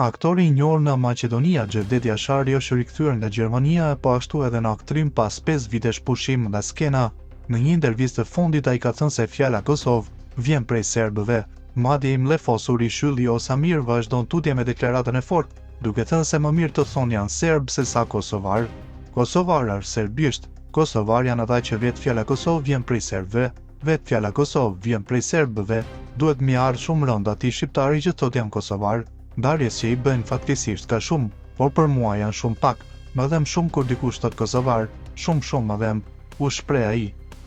Aktori i njohur në Maqedonia, Xhevdet Jashari është rikthyer nga Gjermania e po ashtu edhe në aktrim pas 5 vitesh pushim nga skena. Në një intervistë të fundit ai ka thënë se fjala Kosovë vjen prej serbëve. Madje i mlefosur i shylli Osamir vazhdon tutje me deklaratën e fortë, duke thënë se më mirë të thonë janë serb se sa kosovar. Kosovarar serbisht, kosovar janë ata që vetë fjala Kosovë vjen prej serbëve, vetë fjala Kosovë vjen prej serbëve, duhet mi ardh shumë rënd atij shqiptari që thotë jam kosovar. Ndarjes që i bëjnë faktikisht ka shumë, por për mua janë shumë pak. Më dhem shumë kur dikush thotë kosovar, shumë më dhem, u shpreh ai.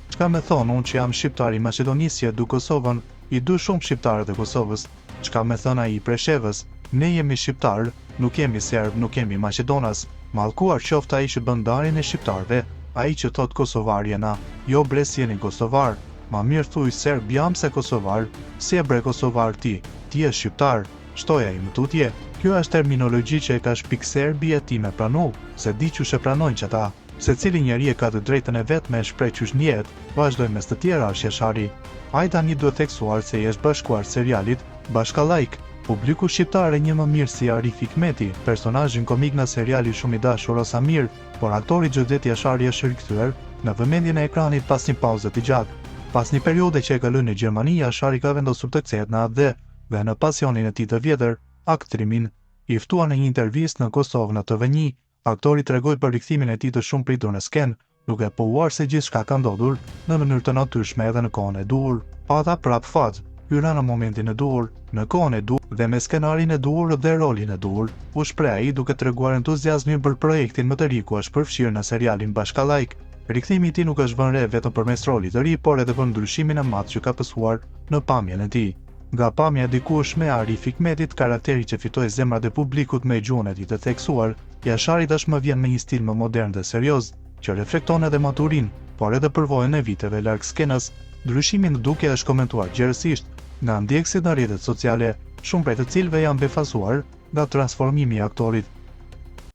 Çka me thonë unë që jam shqiptar i Maqedonisë që du Kosovën, i du shumë shqiptarët e Kosovës. Çka me thënë ai i Preshevës, ne jemi shqiptar, nuk jemi serb, nuk jemi maqedonas. Mallkuar qoftë ai që bën ndarjen e shqiptarëve, ai që thotë kosovar jena, jo bre si jeni kosovar. Ma mirë thuj serb jam se kosovar, si e bre kosovar ti je shqiptar. Shtoja i më tutje, kjo është terminologji që e ka shpik serbi e ti me pranu, se di që shë pranojnë që ta. Se cili njeri e ka të drejtën e vetë me shprej qysh njetë, vazhdoj mes të tjera është Jashari. Ai tani duhet theksuar se jesh bashkuar serialit Bashkallajk. Publiku shqiptar e një më mirë si Arif Hikmeti, personazhin komik në seriali shumë i dashur Osamir, por aktori Xhevdet Jashari është rikthyer në vëmendjen e ekranit pas një pauze të gjatë. Pas një periudhe që e kaloi në Gjermani, Jashari ka vendosur të kthehet në AD dhe në pasionin e tij të vjetër, aktrimin. I ftuar në një intervistë në Kosovë në TV1, aktori tregoi për rikthimin e tij të shumë pritur në skenë, duke pohuar se gjithçka ka ndodhur në mënyrë të natyrshme edhe në kohën e duhur. Pata prap fat, hyra në momentin e duhur, në kohën e duhur dhe me skenarin e duhur dhe rolin e duhur, u shpreh ai duke treguar entuziazmin për projektin më të ri ku është përfshirë në serialin Bashkallajk. Rikthimi i tij nuk është vënë re vetëm përmes rolit të ri, por edhe për ndryshimin e madh që ka pësuar në pamjen e tij. Nga pamja e dikueshme e Arif Hikmetit, karakteri që fitoi zemrat e publikut me gjuhën e tij të theksuar, Jashari tashmë vjen me një stil më modern dhe serioz, që reflekton edhe maturinë, por edhe përvojën e viteve larg skenës. Ndryshimi në dukje është komentuar gjerësisht nga ndjekësit në rrjetet sociale, shumë prej të cilëve janë befasuar nga transformimi i aktorit.